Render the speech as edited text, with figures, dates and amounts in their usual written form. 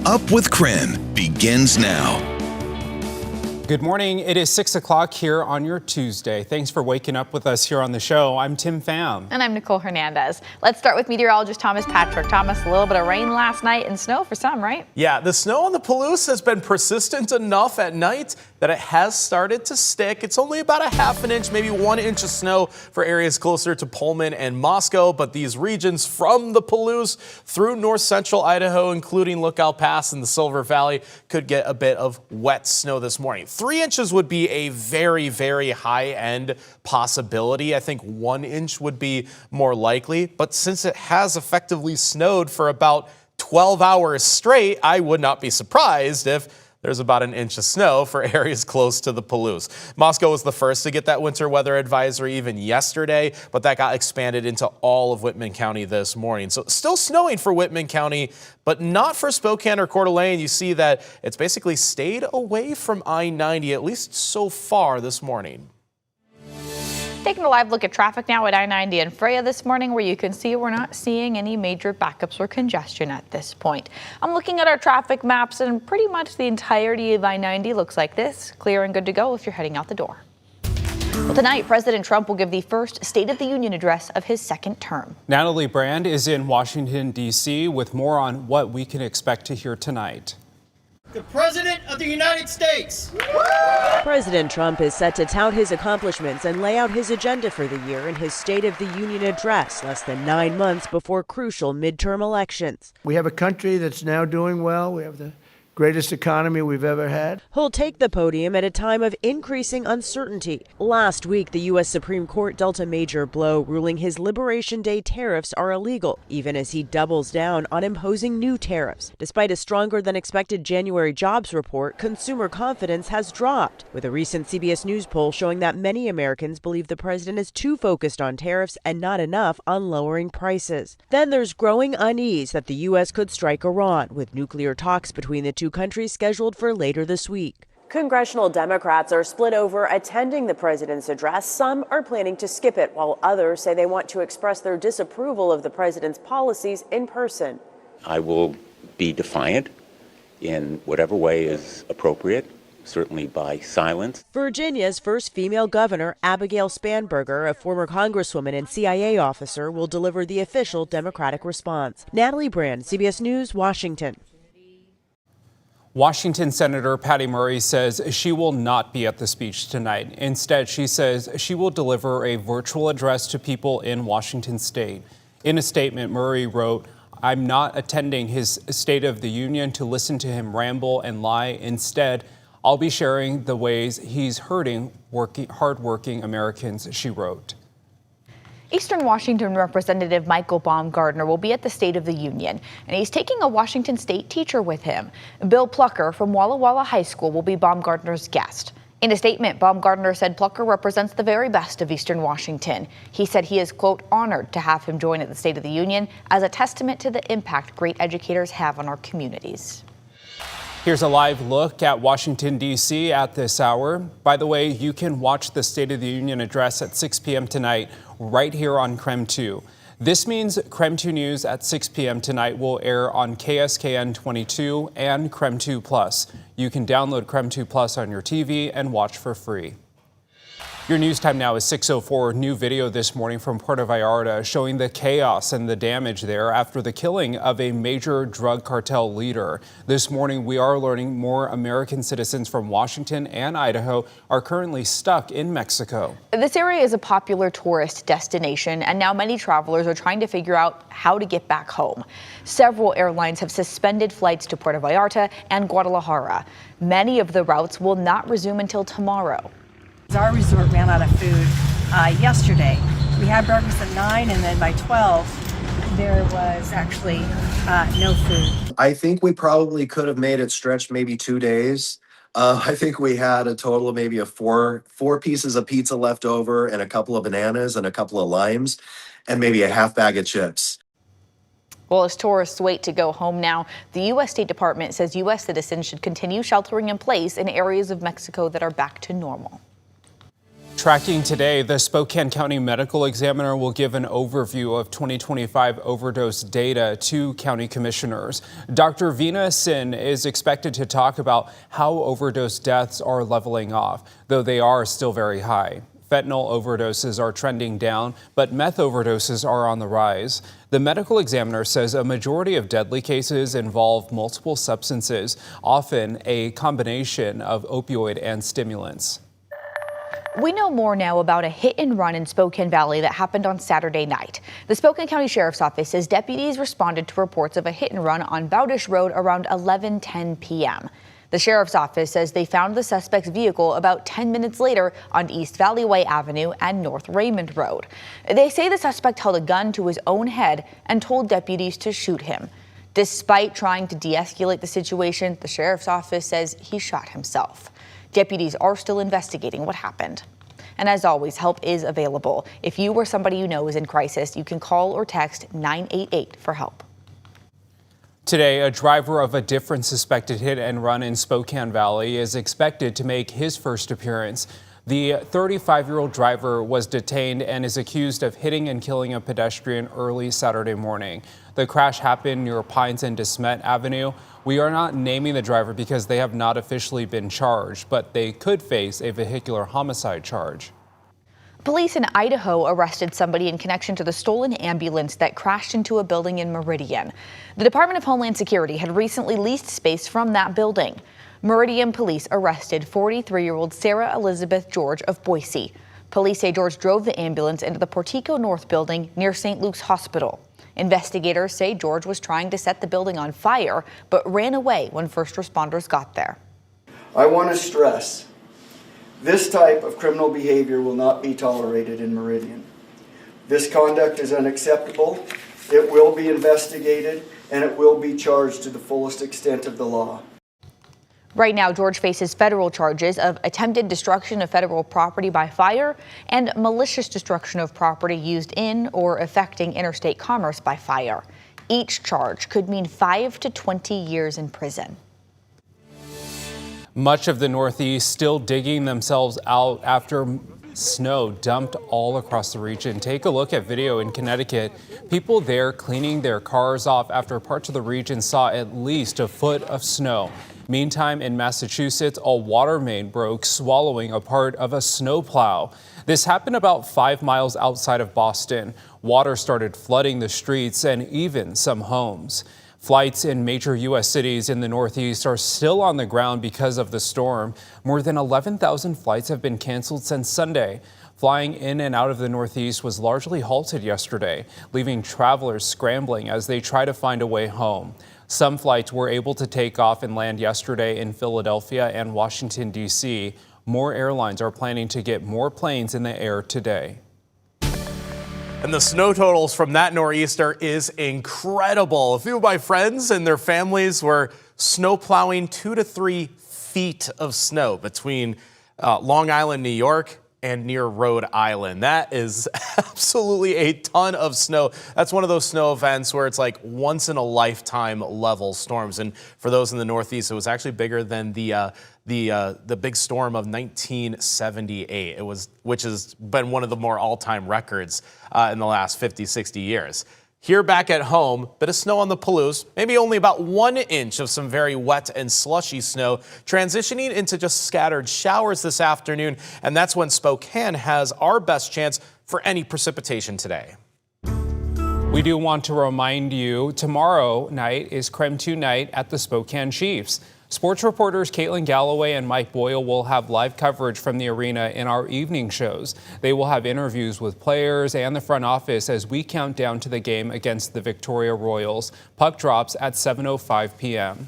Up with KREM begins now. Good morning. It is 6 o'clock here on your Tuesday. Thanks for waking up with us here on the show. I'm Tim Pham. And I'm Nicole Hernandez. Let's start with meteorologist Thomas Patrick. Thomas, a little bit of rain last night and snow for some, right? Yeah, the snow on the Palouse has been persistent enough at night that it has started to stick. It's only about a half an inch, maybe 1 inch of snow for areas closer to Pullman and Moscow. But these regions from the Palouse through north central Idaho, including Lookout Pass and the Silver Valley, could get a bit of wet snow this morning. 3 inches would be a very, very high-end possibility. I think 1 inch would be more likely. But since it has effectively snowed for about 12 hours straight, I would not be surprised if there's about an inch of snow for areas close to the Palouse. Moscow was the first to get that winter weather advisory even yesterday, but that got expanded into all of Whitman County this morning. So still snowing for Whitman County, but not for Spokane or Coeur d'Alene. You see that it's basically stayed away from I-90, at least so far this morning. Taking a live look at traffic now at I-90 and Freya this morning, where you can see we're not seeing any major backups or congestion at this point. I'm looking at our traffic maps, and pretty much the entirety of I-90 looks like this, clear and good to go if you're heading out the door. Well, tonight, President Trump will give the first State of the Union address of his second term. Natalie Brand is in Washington, D.C. with more on what we can expect to hear tonight. The President of the United States. President Trump is set to tout his accomplishments and lay out his agenda for the year in his State of the Union address less than 9 months before crucial midterm elections. We have a country that's now doing well. We have the greatest economy we've ever had. He'll take the podium at a time of increasing uncertainty. Last week, the U.S. Supreme Court dealt a major blow, ruling his Liberation Day tariffs are illegal, even as he doubles down on imposing new tariffs. Despite a stronger than expected January jobs report, consumer confidence has dropped, with a recent CBS News poll showing that many Americans believe the president is too focused on tariffs and not enough on lowering prices. Then there's growing unease that the U.S. could strike Iran, with nuclear talks between the two countries scheduled for later this week. Congressional Democrats are split over attending the president's address. Some are planning to skip it, while others say they want to express their disapproval of the president's policies in person. I will be defiant in whatever way is appropriate, certainly by silence. Virginia's first female governor, Abigail Spanberger, a former congresswoman and CIA officer, will deliver the official Democratic response. Natalie Brand, CBS News, Washington. Washington Senator Patty Murray says she will not be at the speech tonight. Instead, she says she will deliver a virtual address to people in Washington state. In a statement, Murray wrote, "I'm not attending his State of the Union to listen to him ramble and lie. Instead, I'll be sharing the ways he's hurting hardworking Americans," she wrote. Eastern Washington Representative Michael Baumgardner will be at the State of the Union, and he's taking a Washington State teacher with him. Bill Plucker from Walla Walla High School will be Baumgardner's guest. In a statement, Baumgardner said Plucker represents the very best of Eastern Washington. He said he is, quote, honored to have him join at the State of the Union as a testament to the impact great educators have on our communities. Here's a live look at Washington, D.C. at this hour. By the way, you can watch the State of the Union address at 6 p.m. tonight right here on KREM 2. This means KREM 2 News at 6 p.m. tonight will air on KSKN 22 and KREM 2 Plus. You can download KREM 2 Plus on your TV and watch for free. Your news time now is 6:04. New video this morning from Puerto Vallarta showing the chaos and the damage there after the killing of a major drug cartel leader. This morning, we are learning more American citizens from Washington and Idaho are currently stuck in Mexico. This area is a popular tourist destination, and now many travelers are trying to figure out how to get back home. Several airlines have suspended flights to Puerto Vallarta and Guadalajara. Many of the routes will not resume until tomorrow. Our resort ran out of food yesterday. We had breakfast at 9, and then by 12, there was actually no food. I think we probably could have made it stretch maybe 2 days. I think we had a total of maybe four pieces of pizza left over and a couple of bananas and a couple of limes and maybe a half bag of chips. Well, as tourists wait to go home now, the U.S. State Department says U.S. citizens should continue sheltering in place in areas of Mexico that are back to normal. Tracking today, the Spokane County Medical Examiner will give an overview of 2025 overdose data to county commissioners. Dr. Veena Sin is expected to talk about how overdose deaths are leveling off, though they are still very high. Fentanyl overdoses are trending down, but meth overdoses are on the rise. The medical examiner says a majority of deadly cases involve multiple substances, often a combination of opioid and stimulants. We know more now about a hit and run in Spokane Valley that happened on Saturday night. The Spokane County Sheriff's Office says deputies responded to reports of a hit and run on Bowdish Road around 11:10 p.m. The Sheriff's Office says they found the suspect's vehicle about 10 minutes later on East Valleyway Avenue and North Raymond Road. They say the suspect held a gun to his own head and told deputies to shoot him. Despite trying to de-escalate the situation, the Sheriff's Office says he shot himself. Deputies are still investigating what happened. And as always, help is available. If you or somebody you know is in crisis, you can call or text 988 for help. Today, a driver of a different suspected hit and run in Spokane Valley is expected to make his first appearance. The 35-year-old driver was detained and is accused of hitting and killing a pedestrian early Saturday morning. The crash happened near Pines and DeSmet Avenue. We are not naming the driver because they have not officially been charged, but they could face a vehicular homicide charge. Police in Idaho arrested somebody in connection to the stolen ambulance that crashed into a building in Meridian. The Department of Homeland Security had recently leased space from that building. Meridian police arrested 43-year-old Sarah Elizabeth George of Boise. Police say George drove the ambulance into the Portico North building near St. Luke's Hospital. Investigators say George was trying to set the building on fire, but ran away when first responders got there. I want to stress, this type of criminal behavior will not be tolerated in Meridian. This conduct is unacceptable, it will be investigated, and it will be charged to the fullest extent of the law. Right now, George faces federal charges of attempted destruction of federal property by fire and malicious destruction of property used in or affecting interstate commerce by fire. Each charge could mean 5 to 20 years in prison. Much of the Northeast still digging themselves out after snow dumped all across the region. Take a look at video in Connecticut. People there cleaning their cars off after parts of the region saw at least a foot of snow. Meantime, in Massachusetts, a water main broke, swallowing a part of a snowplow. This happened about 5 miles outside of Boston. Water started flooding the streets and even some homes. Flights in major U.S. cities in the Northeast are still on the ground because of the storm. More than 11,000 flights have been canceled since Sunday. Flying in and out of the Northeast was largely halted yesterday, leaving travelers scrambling as they try to find a way home. Some flights were able to take off and land yesterday in Philadelphia and Washington, D.C. More airlines are planning to get more planes in the air today. And the snow totals from that nor'easter is incredible. A few of my friends and their families were snow plowing 2 to 3 feet of snow between Long Island, New York and near Rhode Island. That is absolutely a ton of snow. That's one of those snow events where it's like once in a lifetime level storms. And for those in the Northeast, it was actually bigger than the big storm of 1978. Which has been one of the more all-time records in the last 50, 60 years. Here back at home, bit of snow on the Palouse, maybe only about 1 inch of some very wet and slushy snow, transitioning into just scattered showers this afternoon, and that's when Spokane has our best chance for any precipitation today. We do want to remind you, tomorrow night is KREM 2 night at the Spokane Chiefs. Sports reporters Caitlin Galloway and Mike Boyle will have live coverage from the arena in our evening shows. They will have interviews with players and the front office as we count down to the game against the Victoria Royals. Puck drops at 7:05 p.m.